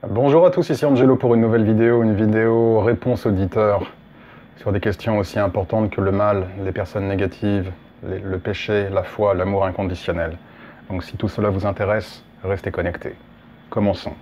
Bonjour à tous, ici Angelo pour une vidéo réponse auditeur sur des questions aussi importantes que le mal, les personnes négatives, le péché, la foi, l'amour inconditionnel. Donc si tout cela vous intéresse, restez connectés. Commençons.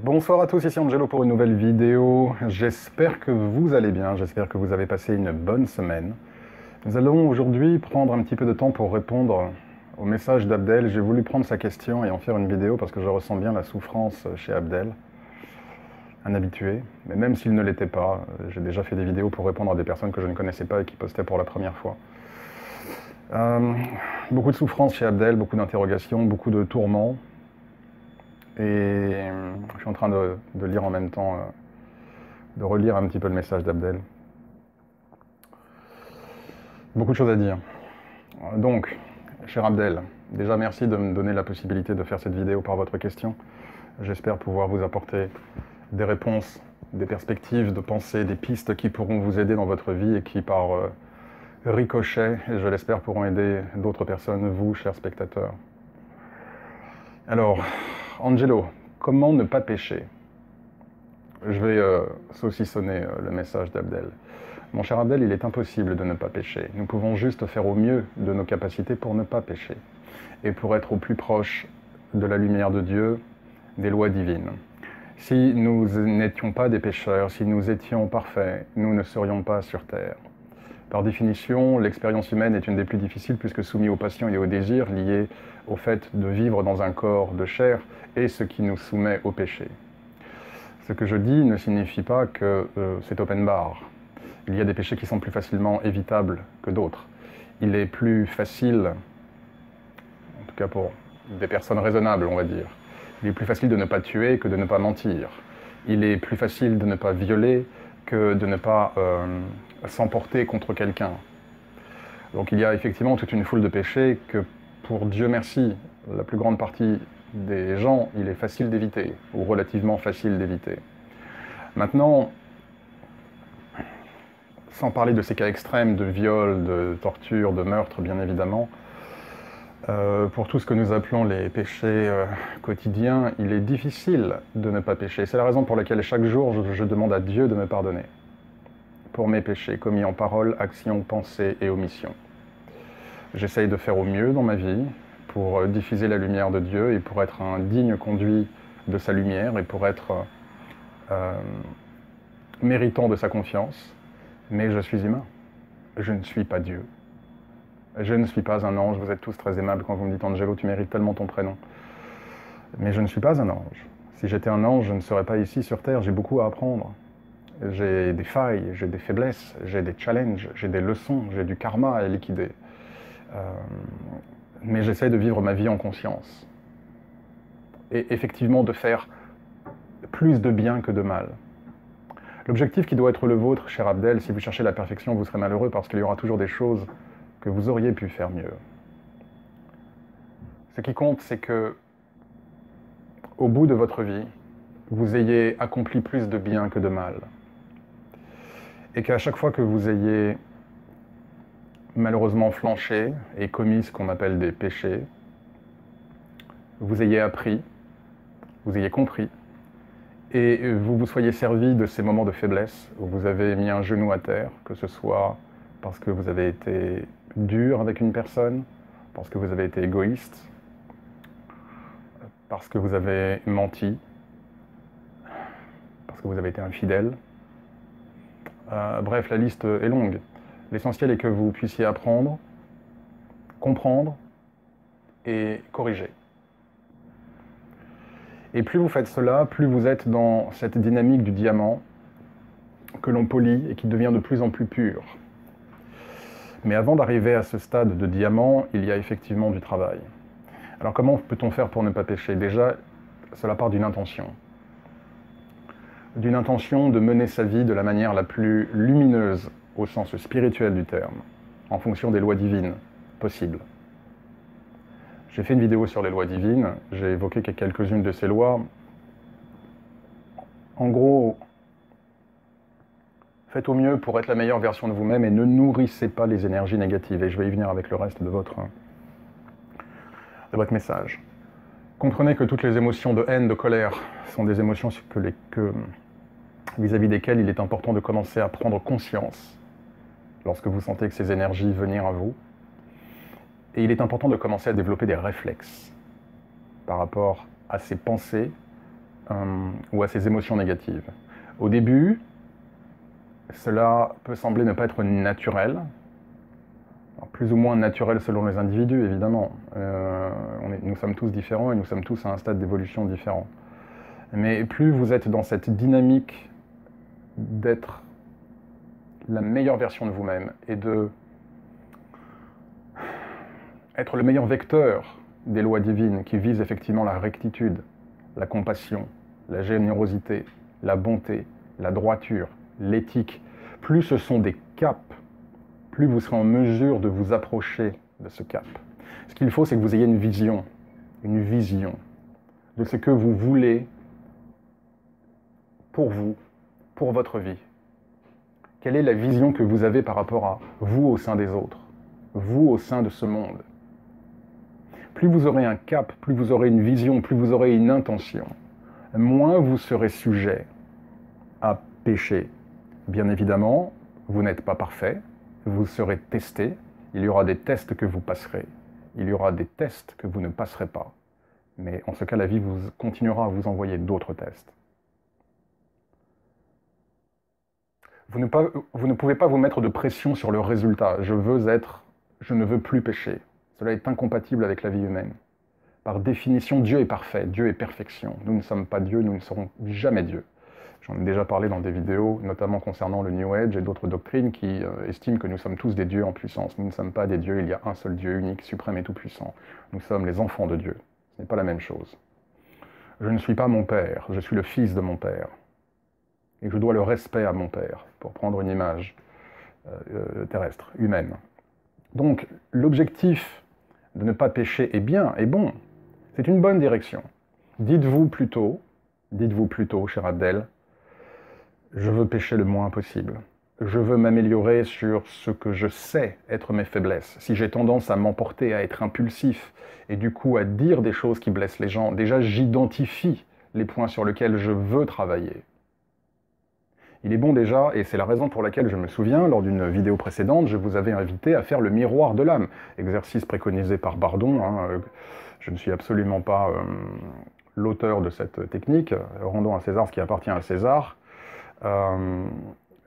Bonsoir à tous, ici Angelo pour une nouvelle vidéo. J'espère que vous allez bien, j'espère que vous avez passé une bonne semaine. Nous allons aujourd'hui prendre un petit peu de temps pour répondre au message d'Abdel. J'ai voulu prendre sa question et en faire une vidéo parce que je ressens bien la souffrance chez Abdel, un habitué. Mais même s'il ne l'était pas, j'ai déjà fait des vidéos pour répondre à des personnes que je ne connaissais pas et qui postaient pour la première fois. Beaucoup de souffrance chez Abdel, beaucoup d'interrogations, beaucoup de tourments. Et je suis en train de lire en même temps, de relire un petit peu le message d'Abdel. Beaucoup de choses à dire. Donc, cher Abdel, déjà merci de me donner la possibilité de faire cette vidéo par votre question. J'espère pouvoir vous apporter des réponses, des perspectives de pensée, des pistes qui pourront vous aider dans votre vie et qui par ricochet, et je l'espère, pourront aider d'autres personnes, vous, chers spectateurs. Alors, Angelo, comment ne pas pécher? Je vais saucissonner le message d'Abdel. Mon cher Abdel, il est impossible de ne pas pécher. Nous pouvons juste faire au mieux de nos capacités pour ne pas pécher et pour être au plus proche de la lumière de Dieu, des lois divines. Si nous n'étions pas des pécheurs, si nous étions parfaits, nous ne serions pas sur terre. Par définition, l'expérience humaine est une des plus difficiles puisque soumise aux passions et aux désirs liés au fait de vivre dans un corps de chair et ce qui nous soumet au péché. Ce que je dis ne signifie pas que c'est open bar. Il y a des péchés qui sont plus facilement évitables que d'autres. Il est plus facile, en tout cas pour des personnes raisonnables, on va dire, il est plus facile de ne pas tuer que de ne pas mentir. Il est plus facile de ne pas violer que de ne pas s'emporter contre quelqu'un. Donc il y a effectivement toute une foule de péchés que, pour Dieu merci, la plus grande partie des gens, il est facile d'éviter, ou relativement facile d'éviter. Maintenant, sans parler de ces cas extrêmes de viol, de torture, de meurtre, bien évidemment, pour tout ce que nous appelons les péchés quotidiens, il est difficile de ne pas pécher. C'est la raison pour laquelle chaque jour, je demande à Dieu de me pardonner pour mes péchés commis en parole, action, pensée et omission. J'essaye de faire au mieux dans ma vie pour diffuser la lumière de Dieu et pour être un digne conduit de sa lumière et pour être méritant de sa confiance. Mais je suis humain. Je ne suis pas Dieu. Je ne suis pas un ange. Vous êtes tous très aimables quand vous me dites « Angelo, tu mérites tellement ton prénom ». Mais je ne suis pas un ange. Si j'étais un ange, je ne serais pas ici sur Terre. J'ai beaucoup à apprendre. J'ai des failles, j'ai des faiblesses, j'ai des challenges, j'ai des leçons, j'ai du karma à liquider. Mais j'essaie de vivre ma vie en conscience. Et effectivement de faire plus de bien que de mal. L'objectif qui doit être le vôtre, cher Abdel, si vous cherchez la perfection, vous serez malheureux parce qu'il y aura toujours des choses que vous auriez pu faire mieux. Ce qui compte, c'est que, au bout de votre vie, vous ayez accompli plus de bien que de mal. Et qu'à chaque fois que vous ayez malheureusement flanché et commis ce qu'on appelle des péchés, vous ayez appris, vous ayez compris, et vous vous soyez servi de ces moments de faiblesse où vous avez mis un genou à terre, que ce soit parce que vous avez été dur avec une personne, parce que vous avez été égoïste, parce que vous avez menti, parce que vous avez été infidèle. Bref, la liste est longue. L'essentiel est que vous puissiez apprendre, comprendre et corriger. Et plus vous faites cela, plus vous êtes dans cette dynamique du diamant que l'on polit et qui devient de plus en plus pur. Mais avant d'arriver à ce stade de diamant, il y a effectivement du travail. Alors comment peut-on faire pour ne pas pécher? Déjà, cela part d'une intention. D'une intention de mener sa vie de la manière la plus lumineuse au sens spirituel du terme, en fonction des lois divines possibles. J'ai fait une vidéo sur les lois divines, j'ai évoqué quelques-unes de ces lois. En gros, faites au mieux pour être la meilleure version de vous-même et ne nourrissez pas les énergies négatives. Et je vais y venir avec le reste de votre message. Comprenez que toutes les émotions de haine, de colère, sont des émotions vis-à-vis desquelles il est important de commencer à prendre conscience lorsque vous sentez que ces énergies venir à vous. Et il est important de commencer à développer des réflexes par rapport à ces pensées ou à ces émotions négatives. Au début, cela peut sembler ne pas être naturel, alors, plus ou moins naturel selon les individus, évidemment. Nous sommes tous différents et nous sommes tous à un stade d'évolution différent. Mais plus vous êtes dans cette dynamique d'être la meilleure version de vous-même et de être le meilleur vecteur des lois divines qui visent effectivement la rectitude, la compassion, la générosité, la bonté, la droiture, l'éthique, plus ce sont des caps, plus vous serez en mesure de vous approcher de ce cap. Ce qu'il faut, c'est que vous ayez une vision de ce que vous voulez pour vous, pour votre vie. Quelle est la vision que vous avez par rapport à vous au sein des autres, vous au sein de ce monde? Plus vous aurez un cap, plus vous aurez une vision, plus vous aurez une intention, moins vous serez sujet à pécher. Bien évidemment, vous n'êtes pas parfait, vous serez testé, il y aura des tests que vous passerez, il y aura des tests que vous ne passerez pas. Mais en ce cas, la vie vous continuera à vous envoyer d'autres tests. Vous ne pouvez pas vous mettre de pression sur le résultat. Je ne veux plus pécher. Cela est incompatible avec la vie humaine. Par définition, Dieu est parfait, Dieu est perfection. Nous ne sommes pas Dieu, nous ne serons jamais Dieu. J'en ai déjà parlé dans des vidéos, notamment concernant le New Age et d'autres doctrines qui estiment que nous sommes tous des dieux en puissance. Nous ne sommes pas des dieux, il y a un seul Dieu unique, suprême et tout-puissant. Nous sommes les enfants de Dieu. Ce n'est pas la même chose. Je ne suis pas mon père, je suis le fils de mon père. Et je dois le respect à mon père, pour prendre une image terrestre, humaine. Donc, l'objectif de ne pas pécher est bien, est bon. C'est une bonne direction. Dites-vous plutôt, cher Abdel, je veux pécher le moins possible. Je veux m'améliorer sur ce que je sais être mes faiblesses. Si j'ai tendance à m'emporter, à être impulsif, et du coup à dire des choses qui blessent les gens, déjà j'identifie les points sur lesquels je veux travailler. Il est bon déjà, et c'est la raison pour laquelle je me souviens, lors d'une vidéo précédente, je vous avais invité à faire le miroir de l'âme, exercice préconisé par Bardon. Je ne suis absolument pas l'auteur de cette technique, rendons à César ce qui appartient à César,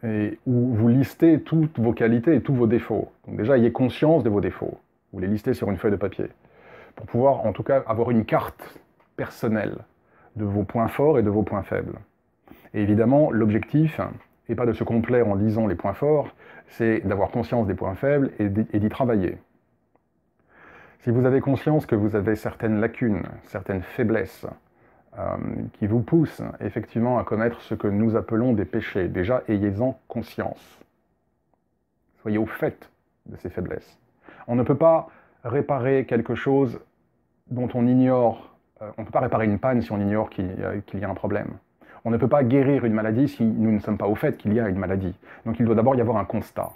et où vous listez toutes vos qualités et tous vos défauts. Donc déjà, ayez conscience de vos défauts, vous les listez sur une feuille de papier, pour pouvoir en tout cas avoir une carte personnelle de vos points forts et de vos points faibles. Et évidemment, l'objectif n'est pas de se complaire en lisant les points forts, c'est d'avoir conscience des points faibles et d'y travailler. Si vous avez conscience que vous avez certaines lacunes, certaines faiblesses qui vous poussent effectivement à commettre ce que nous appelons des péchés, déjà ayez-en conscience. Soyez au fait de ces faiblesses. On ne peut pas réparer quelque chose dont on ignore, on ne peut pas réparer une panne si on ignore qu'il y a un problème. On ne peut pas guérir une maladie si nous ne sommes pas au fait qu'il y a une maladie. Donc il doit d'abord y avoir un constat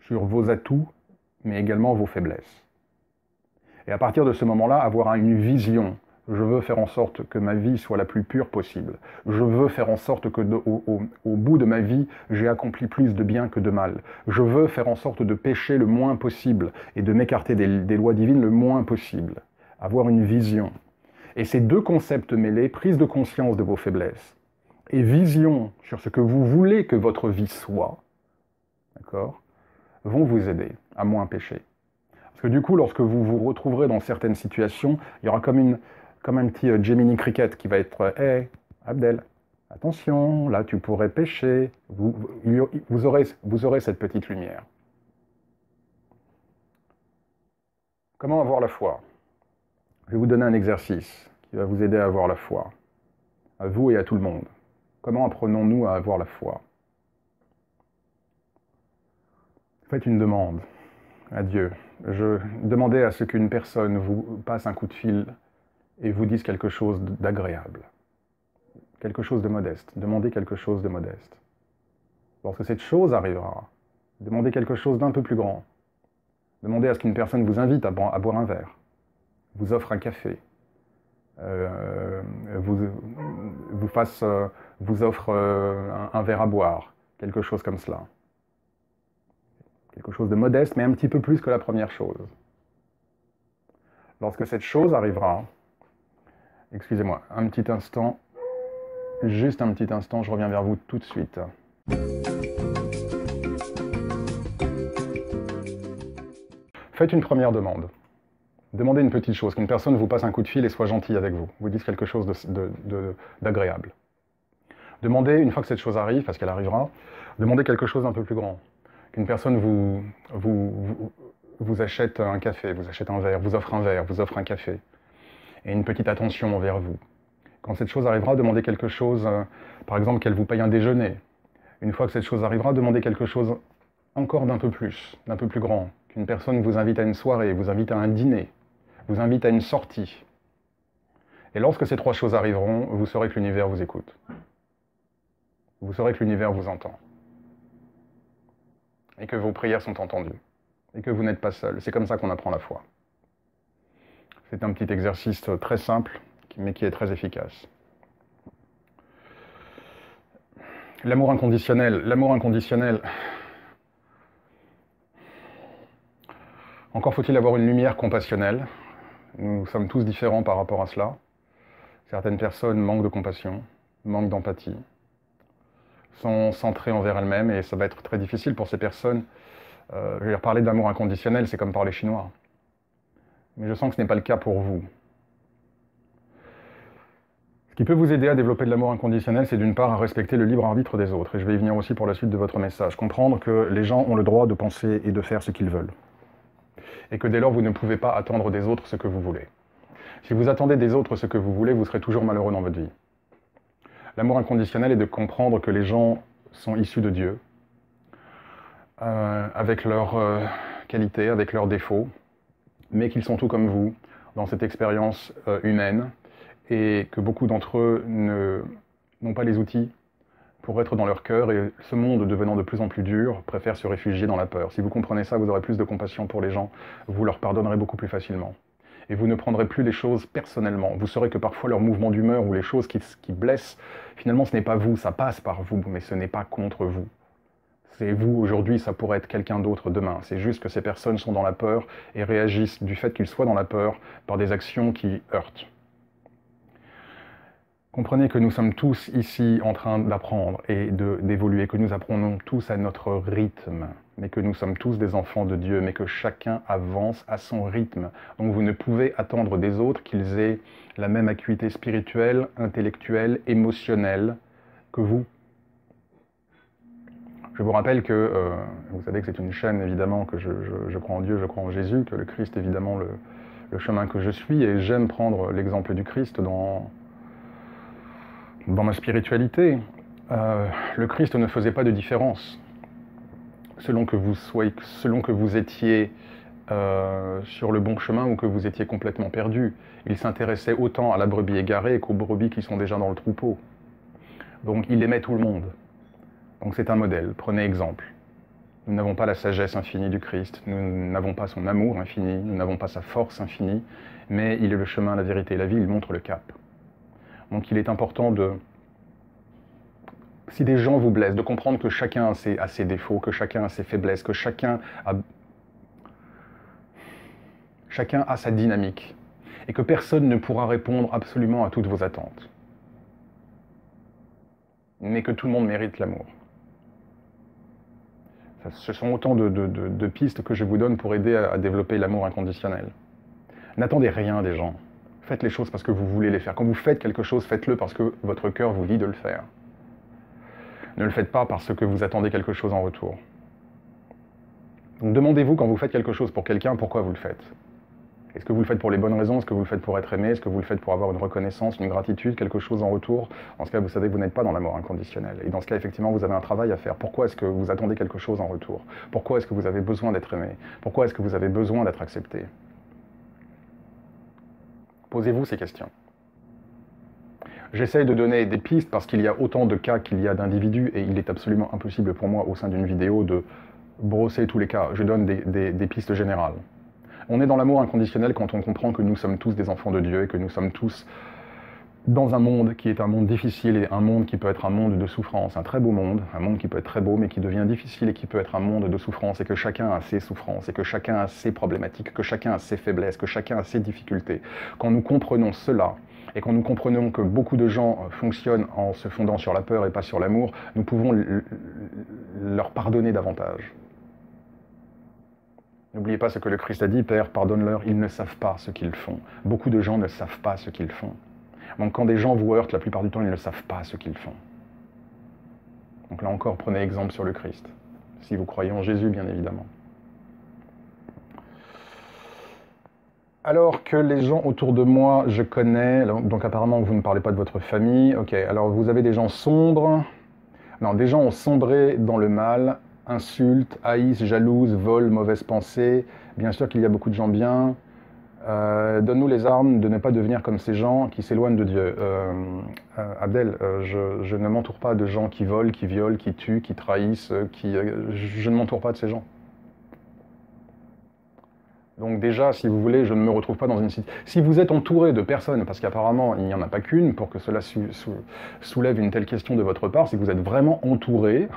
sur vos atouts, mais également vos faiblesses. Et à partir de ce moment-là, avoir une vision. Je veux faire en sorte que ma vie soit la plus pure possible. Je veux faire en sorte que au bout de ma vie, j'ai accompli plus de bien que de mal. Je veux faire en sorte de pécher le moins possible et de m'écarter des lois divines le moins possible. Avoir une vision. Et ces deux concepts mêlés, prise de conscience de vos faiblesses et vision sur ce que vous voulez que votre vie soit, d'accord, vont vous aider à moins pécher. Parce que du coup, lorsque vous vous retrouverez dans certaines situations, il y aura comme un petit Gemini Cricket qui va être « Hey, Abdel, attention, là tu pourrais pécher. » Vous aurez cette petite lumière. Comment avoir la foi ? Je vais vous donner un exercice qui va vous aider à avoir la foi, à vous et à tout le monde. Comment apprenons-nous à avoir la foi? Faites une demande à Dieu. Demandez à ce qu'une personne vous passe un coup de fil et vous dise quelque chose d'agréable, quelque chose de modeste. Demandez quelque chose de modeste. Lorsque cette chose arrivera, demandez quelque chose d'un peu plus grand. Demandez à ce qu'une personne vous invite à boire un verre, vous offre un café, vous offre un verre à boire, quelque chose comme cela. Quelque chose de modeste, mais un petit peu plus que la première chose. Lorsque cette chose arrivera, excusez-moi, un petit instant, juste un petit instant, je reviens vers vous tout de suite. Faites une première demande. Demandez une petite chose, qu'une personne vous passe un coup de fil et soit gentille avec vous, vous dise quelque chose d'agréable. Demandez, une fois que cette chose arrive, parce qu'elle arrivera, demandez quelque chose d'un peu plus grand. Qu'une personne vous achète un café, vous achète un verre, vous offre un café, et une petite attention envers vous. Quand cette chose arrivera, demandez quelque chose, par exemple qu'elle vous paye un déjeuner. Une fois que cette chose arrivera, demandez quelque chose encore d'un peu plus grand. Qu'une personne vous invite à une soirée, vous invite à un dîner, vous invite à une sortie. Et lorsque ces trois choses arriveront, vous saurez que l'univers vous écoute. Vous saurez que l'univers vous entend. Et que vos prières sont entendues. Et que vous n'êtes pas seul. C'est comme ça qu'on apprend la foi. C'est un petit exercice très simple, mais qui est très efficace. L'amour inconditionnel. L'amour inconditionnel. Encore faut-il avoir une lumière compassionnelle. Nous sommes tous différents par rapport à cela. Certaines personnes manquent de compassion, manquent d'empathie, sont centrées envers elles-mêmes et ça va être très difficile pour ces personnes. Je vais parler d'amour inconditionnel, c'est comme parler chinois. Mais je sens que ce n'est pas le cas pour vous. Ce qui peut vous aider à développer de l'amour inconditionnel, c'est d'une part à respecter le libre arbitre des autres. Et je vais y venir aussi pour la suite de votre message. Comprendre que les gens ont le droit de penser et de faire ce qu'ils veulent. Et que dès lors, vous ne pouvez pas attendre des autres ce que vous voulez. Si vous attendez des autres ce que vous voulez, vous serez toujours malheureux dans votre vie. L'amour inconditionnel est de comprendre que les gens sont issus de Dieu, avec leurs qualités, avec leurs défauts, mais qu'ils sont tout comme vous, dans cette expérience humaine, et que beaucoup d'entre eux n'ont pas les outils pour être dans leur cœur, et ce monde devenant de plus en plus dur, préfèrent se réfugier dans la peur. Si vous comprenez ça, vous aurez plus de compassion pour les gens, vous leur pardonnerez beaucoup plus facilement. Et vous ne prendrez plus les choses personnellement. Vous saurez que parfois leurs mouvements d'humeur ou les choses qui blessent, finalement ce n'est pas vous, ça passe par vous, mais ce n'est pas contre vous. C'est vous aujourd'hui, ça pourrait être quelqu'un d'autre demain. C'est juste que ces personnes sont dans la peur et réagissent du fait qu'ils soient dans la peur par des actions qui heurtent. Comprenez que nous sommes tous ici en train d'apprendre et d'évoluer, que nous apprenons tous à notre rythme, mais que nous sommes tous des enfants de Dieu, mais que chacun avance à son rythme. Donc vous ne pouvez attendre des autres qu'ils aient la même acuité spirituelle, intellectuelle, émotionnelle que vous. Je vous rappelle que, vous savez que c'est une chaîne évidemment, que je crois en Dieu, je crois en Jésus, que le Christ est évidemment le chemin que je suis, et j'aime prendre l'exemple du Christ dans ma spiritualité. Le Christ ne faisait pas de différence selon que vous étiez sur le bon chemin ou que vous étiez complètement perdu. Il s'intéressait autant à la brebis égarée qu'aux brebis qui sont déjà dans le troupeau. Donc il aimait tout le monde. Donc c'est un modèle, prenez exemple. Nous n'avons pas la sagesse infinie du Christ, nous n'avons pas son amour infini, nous n'avons pas sa force infinie, mais il est le chemin, la vérité et la vie, il montre le cap. Donc il est important de, si des gens vous blessent, de comprendre que chacun a ses défauts, que chacun a ses faiblesses, que chacun a sa dynamique, et que personne ne pourra répondre absolument à toutes vos attentes. Mais que tout le monde mérite l'amour. Ce sont autant de pistes que je vous donne pour aider à développer l'amour inconditionnel. N'attendez rien des gens. Faites les choses parce que vous voulez les faire. Quand vous faites quelque chose, faites-le parce que votre cœur vous dit de le faire. Ne le faites pas parce que vous attendez quelque chose en retour. Donc demandez-vous quand vous faites quelque chose pour quelqu'un, pourquoi vous le faites. Est-ce que vous le faites pour les bonnes raisons? Est-ce que vous le faites pour être aimé? Est-ce que vous le faites pour avoir une reconnaissance, une gratitude, quelque chose en retour? Dans ce cas, vous savez que vous n'êtes pas dans l'amour inconditionnel. Et dans ce cas, effectivement, vous avez un travail à faire. Pourquoi est-ce que vous attendez quelque chose en retour? Pourquoi est-ce que vous avez besoin d'être aimé? Pourquoi est-ce que vous avez besoin d'être accepté? Posez-vous ces questions. J'essaye de donner des pistes parce qu'il y a autant de cas qu'il y a d'individus et il est absolument impossible pour moi, au sein d'une vidéo, de brosser tous les cas. Je donne des pistes générales. On est dans l'amour inconditionnel quand on comprend que nous sommes tous des enfants de Dieu et que nous sommes tous dans un monde qui est un monde difficile et un monde qui peut être un monde de souffrance, un très beau monde, un monde qui peut être très beau mais qui devient difficile et qui peut être un monde de souffrance et que chacun a ses souffrances et que chacun a ses problématiques, que chacun a ses faiblesses, que chacun a ses difficultés. Quand nous comprenons cela et quand nous comprenons que beaucoup de gens fonctionnent en se fondant sur la peur et pas sur l'amour, nous pouvons leur pardonner davantage. N'oubliez pas ce que le Christ a dit, Père, pardonne-leur, ils ne savent pas ce qu'ils font. Beaucoup de gens ne savent pas ce qu'ils font. Donc quand des gens vous heurtent, la plupart du temps, ils ne savent pas ce qu'ils font. Donc là encore, prenez exemple sur le Christ. Si vous croyez en Jésus, bien évidemment. Alors que les gens autour de moi, je connais, donc apparemment vous ne parlez pas de votre famille, ok, alors vous avez des gens sombres, non, des gens ont sombré dans le mal, insultes, haïssent, jalouses, volent, mauvaises pensées. Bien sûr qu'il y a beaucoup de gens bien. Donne-nous les armes de ne pas devenir comme ces gens qui s'éloignent de Dieu. Abdel, je ne m'entoure pas de gens qui volent, qui violent, qui tuent, qui trahissent, je ne m'entoure pas de ces gens. Donc déjà, si vous voulez, je ne me retrouve pas dans une situation... Si vous êtes entouré de personnes, parce qu'apparemment il n'y en a pas qu'une, pour que cela soulève une telle question de votre part, c'est que vous êtes vraiment entouré.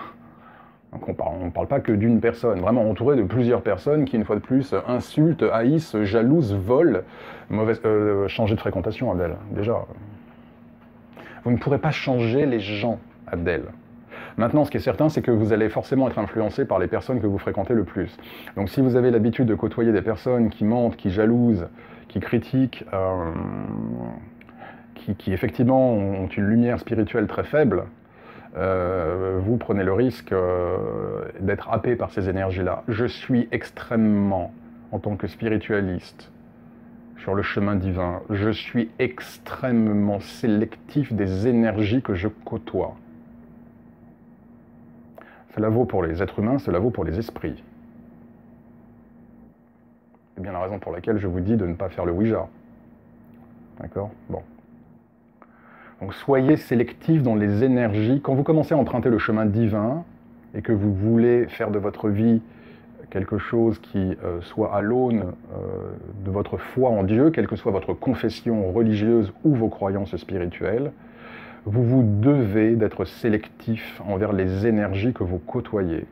Donc on ne parle pas que d'une personne, vraiment entouré de plusieurs personnes qui, une fois de plus, insultent, haïssent, jalousent, volent, changer de fréquentation, Abdel, déjà. Vous ne pourrez pas changer les gens, Abdel. Maintenant, ce qui est certain, c'est que vous allez forcément être influencé par les personnes que vous fréquentez le plus. Donc si vous avez l'habitude de côtoyer des personnes qui mentent, qui jalousent, qui critiquent, qui effectivement ont une lumière spirituelle très faible, vous prenez le risque d'être happé par ces énergies-là. Je suis extrêmement, en tant que spiritualiste, sur le chemin divin, je suis extrêmement sélectif des énergies que je côtoie. Cela vaut pour les êtres humains, cela vaut pour les esprits. C'est bien la raison pour laquelle je vous dis de ne pas faire le Ouija. D'accord? Bon. Donc soyez sélectif dans les énergies. Quand vous commencez à emprunter le chemin divin et que vous voulez faire de votre vie quelque chose qui soit à l'aune de votre foi en Dieu, quelle que soit votre confession religieuse ou vos croyances spirituelles, vous vous devez d'être sélectif envers les énergies que vous côtoyez.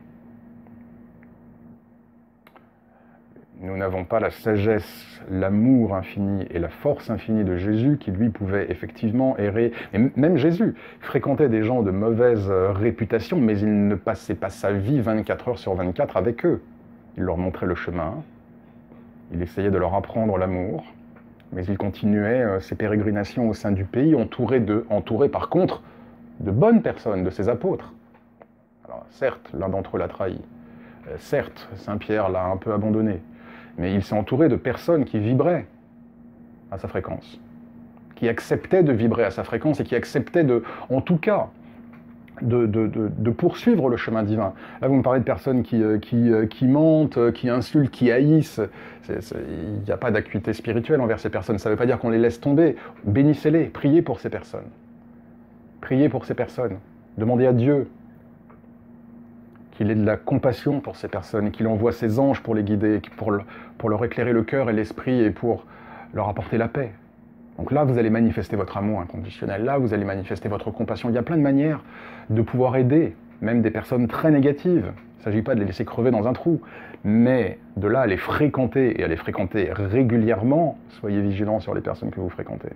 Nous n'avons pas la sagesse, l'amour infini et la force infinie de Jésus qui, lui, pouvait effectivement errer. Et même Jésus fréquentait des gens de mauvaise réputation, mais il ne passait pas sa vie 24 heures sur 24 avec eux. Il leur montrait le chemin, il essayait de leur apprendre l'amour, mais il continuait ses pérégrinations au sein du pays, entouré par contre de bonnes personnes, de ses apôtres. Alors certes, l'un d'entre eux l'a trahi, certes, Saint-Pierre l'a un peu abandonné, mais il s'est entouré de personnes qui vibraient à sa fréquence, qui acceptaient de vibrer à sa fréquence et qui acceptaient en tout cas, de poursuivre le chemin divin. Là, vous me parlez de personnes qui mentent, qui insultent, qui haïssent. Il n'y a pas d'acuité spirituelle envers ces personnes. Ça ne veut pas dire qu'on les laisse tomber. Bénissez-les, priez pour ces personnes. Priez pour ces personnes. Demandez à Dieu qu'il ait de la compassion pour ces personnes et qu'il envoie ses anges pour les guider, pour leur éclairer le cœur et l'esprit et pour leur apporter la paix. Donc là, vous allez manifester votre amour inconditionnel. Là, vous allez manifester votre compassion. Il y a plein de manières de pouvoir aider, même des personnes très négatives. Il ne s'agit pas de les laisser crever dans un trou, mais de là à les fréquenter et à les fréquenter régulièrement, soyez vigilants sur les personnes que vous fréquentez.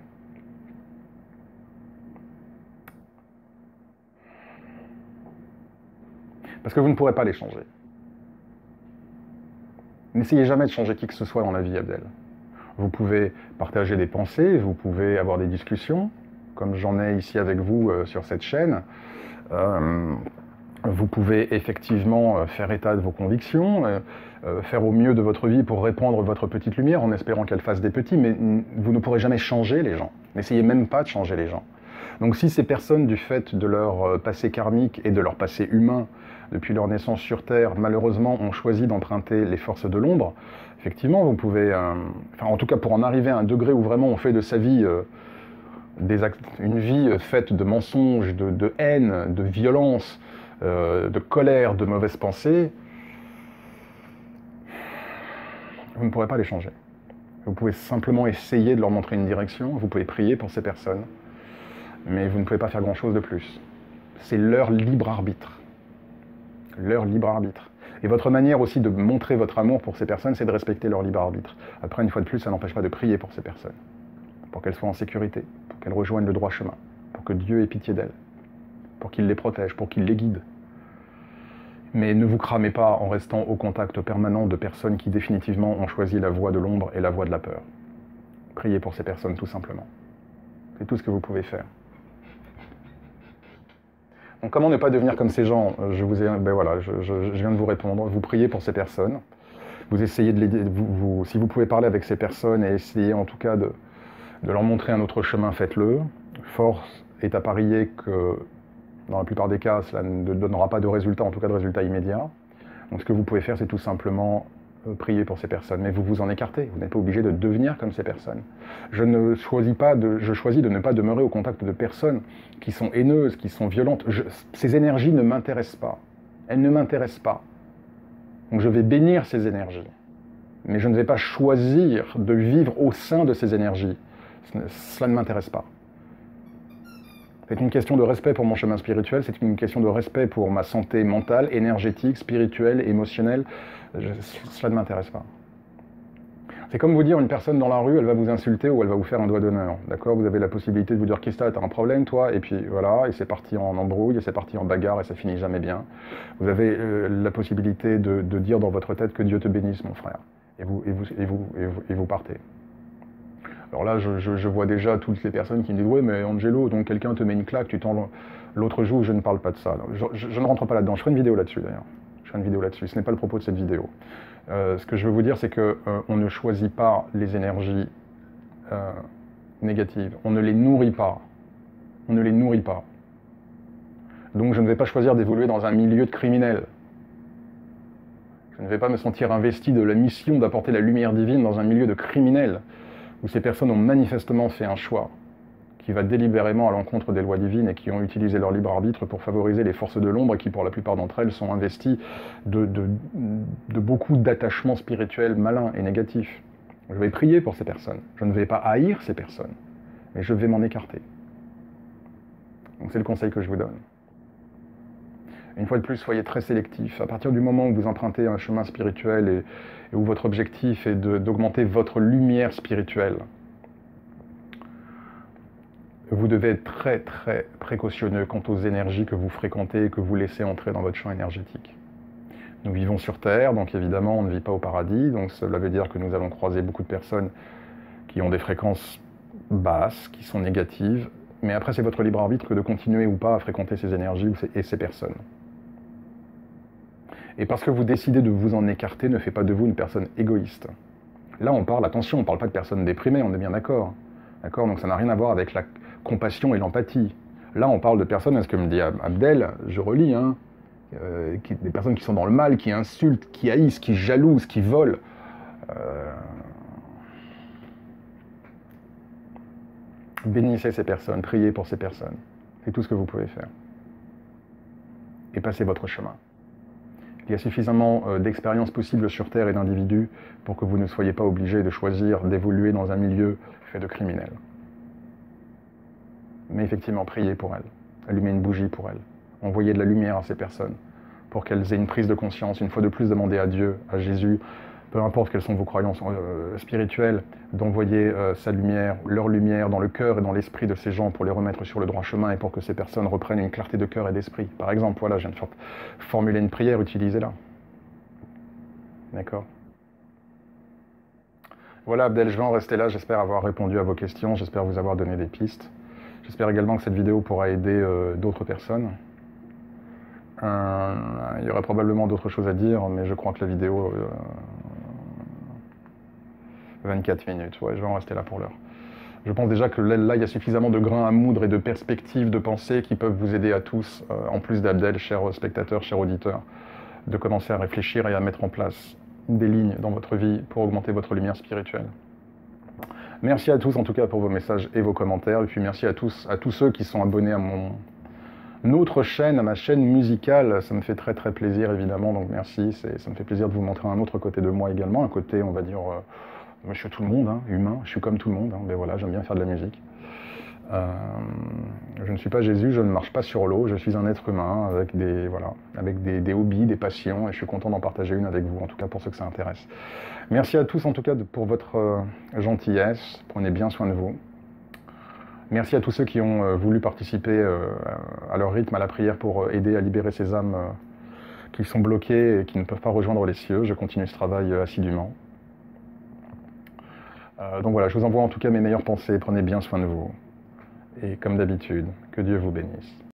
Parce que vous ne pourrez pas les changer. N'essayez jamais de changer qui que ce soit dans la vie, Abdel. Vous pouvez partager des pensées, vous pouvez avoir des discussions, comme j'en ai ici avec vous sur cette chaîne. Vous pouvez effectivement faire état de vos convictions, faire au mieux de votre vie pour répandre votre petite lumière en espérant qu'elle fasse des petits, mais vous ne pourrez jamais changer les gens. N'essayez même pas de changer les gens. Donc si ces personnes, du fait de leur passé karmique et de leur passé humain, depuis leur naissance sur Terre, malheureusement ont choisi d'emprunter les forces de l'ombre, effectivement, vous pouvez, enfin en tout cas pour en arriver à un degré où vraiment on fait de sa vie une vie faite de mensonges, de haine, de violence, de colère, de mauvaises pensées, vous ne pourrez pas les changer. Vous pouvez simplement essayer de leur montrer une direction, vous pouvez prier pour ces personnes, mais vous ne pouvez pas faire grand-chose de plus. C'est leur libre arbitre. Leur libre arbitre. Et votre manière aussi de montrer votre amour pour ces personnes, c'est de respecter leur libre arbitre. Après, une fois de plus, ça n'empêche pas de prier pour ces personnes, pour qu'elles soient en sécurité, pour qu'elles rejoignent le droit chemin, pour que Dieu ait pitié d'elles, pour qu'il les protège, pour qu'il les guide. Mais ne vous cramez pas en restant au contact permanent de personnes qui définitivement ont choisi la voie de l'ombre et la voie de la peur. Priez pour ces personnes tout simplement. C'est tout ce que vous pouvez faire. Donc comment ne pas devenir comme ces gens? Je viens de vous répondre. Vous priez pour ces personnes. Vous essayez de les... si vous pouvez parler avec ces personnes et essayer en tout cas de leur montrer un autre chemin, faites-le. Force est à parier que dans la plupart des cas, cela ne donnera pas de résultat, en tout cas de résultat immédiat. Donc ce que vous pouvez faire, c'est tout simplement prier pour ces personnes. Mais vous vous en écartez, vous n'êtes pas obligé de devenir comme ces personnes. Je choisis de ne pas demeurer au contact de personnes qui sont haineuses, qui sont violentes. Ces énergies ne m'intéressent pas. Elles ne m'intéressent pas. Donc je vais bénir ces énergies. Mais je ne vais pas choisir de vivre au sein de ces énergies. Cela ne m'intéresse pas. C'est une question de respect pour mon chemin spirituel, c'est une question de respect pour ma santé mentale, énergétique, spirituelle, émotionnelle. Cela ne m'intéresse pas. C'est comme vous dire, une personne dans la rue, elle va vous insulter ou elle va vous faire un doigt d'honneur. D'accord? Vous avez la possibilité de vous dire, Christa, t'as un problème, toi? Et puis voilà, et c'est parti en embrouille, et c'est parti en bagarre, et ça finit jamais bien. Vous avez la possibilité de dire dans votre tête que Dieu te bénisse, mon frère. Et vous partez. Alors là, je vois déjà toutes les personnes qui me disent « Ouais, mais Angelo, donc quelqu'un te met une claque, tu tends l'autre joue, je ne parle pas de ça. » Je ne rentre pas là-dedans, je ferai une vidéo là-dessus d'ailleurs. Je ferai une vidéo là-dessus, ce n'est pas le propos de cette vidéo. Ce que je veux vous dire, c'est qu'on ne choisit pas les énergies négatives, on ne les nourrit pas. On ne les nourrit pas. Donc je ne vais pas choisir d'évoluer dans un milieu de criminels. Je ne vais pas me sentir investi de la mission d'apporter la lumière divine dans un milieu de criminels, où ces personnes ont manifestement fait un choix qui va délibérément à l'encontre des lois divines et qui ont utilisé leur libre arbitre pour favoriser les forces de l'ombre et qui, pour la plupart d'entre elles, sont investies de beaucoup d'attachements spirituels malins et négatifs. Je vais prier pour ces personnes. Je ne vais pas haïr ces personnes, mais je vais m'en écarter. Donc c'est le conseil que je vous donne. Une fois de plus, soyez très sélectif. À partir du moment où vous empruntez un chemin spirituel et où votre objectif est d'augmenter votre lumière spirituelle, vous devez être très très précautionneux quant aux énergies que vous fréquentez et que vous laissez entrer dans votre champ énergétique. Nous vivons sur Terre, donc évidemment on ne vit pas au paradis, donc cela veut dire que nous allons croiser beaucoup de personnes qui ont des fréquences basses, qui sont négatives, mais après c'est votre libre arbitre que de continuer ou pas à fréquenter ces énergies et ces personnes. Et parce que vous décidez de vous en écarter, ne fait pas de vous une personne égoïste. Là, on parle, attention, on ne parle pas de personnes déprimées, on est bien d'accord. D'accord? Donc ça n'a rien à voir avec la compassion et l'empathie. Là, on parle de personnes, ce que me dit Abdel, je relis, hein, des personnes qui sont dans le mal, qui insultent, qui haïssent, qui jalousent, qui volent. Bénissez ces personnes, priez pour ces personnes. C'est tout ce que vous pouvez faire. Et passez votre chemin. Il y a suffisamment d'expériences possibles sur Terre et d'individus pour que vous ne soyez pas obligés de choisir d'évoluer dans un milieu fait de criminels. Mais effectivement, priez pour elles. Allumez une bougie pour elles. Envoyez de la lumière à ces personnes pour qu'elles aient une prise de conscience. Une fois de plus, demandez à Dieu, à Jésus, peu importe quelles sont vos croyances spirituelles, d'envoyer sa lumière, leur lumière dans le cœur et dans l'esprit de ces gens pour les remettre sur le droit chemin et pour que ces personnes reprennent une clarté de cœur et d'esprit. Par exemple, voilà, je viens de formuler une prière, utilisez-la. D'accord? Voilà Abdel, je vais en rester là, j'espère avoir répondu à vos questions, j'espère vous avoir donné des pistes. J'espère également que cette vidéo pourra aider d'autres personnes. Il y aurait probablement d'autres choses à dire, mais je crois que la vidéo... 24 minutes, ouais, je vais en rester là pour l'heure. Je pense déjà que là, il y a suffisamment de grains à moudre et de perspectives de pensée qui peuvent vous aider à tous, en plus d'Abdel, chers spectateurs, chers auditeurs, de commencer à réfléchir et à mettre en place des lignes dans votre vie pour augmenter votre lumière spirituelle. Merci à tous en tout cas pour vos messages et vos commentaires, et puis merci à tous ceux qui sont abonnés à mon autre chaîne, à ma chaîne musicale. Ça me fait très très plaisir évidemment, donc merci, ça me fait plaisir de vous montrer un autre côté de moi également, un côté on va dire... je suis tout le monde, hein, humain, je suis comme tout le monde, hein, mais voilà, j'aime bien faire de la musique. Je ne suis pas Jésus, je ne marche pas sur l'eau, je suis un être humain avec des hobbies, des passions, et je suis content d'en partager une avec vous, en tout cas pour ceux que ça intéresse. Merci à tous en tout cas pour votre gentillesse, prenez bien soin de vous. Merci à tous ceux qui ont voulu participer à leur rythme à la prière pour aider à libérer ces âmes qui sont bloquées et qui ne peuvent pas rejoindre les cieux. Je continue ce travail assidûment. Donc voilà, je vous envoie en tout cas mes meilleures pensées, prenez bien soin de vous. Et comme d'habitude, que Dieu vous bénisse.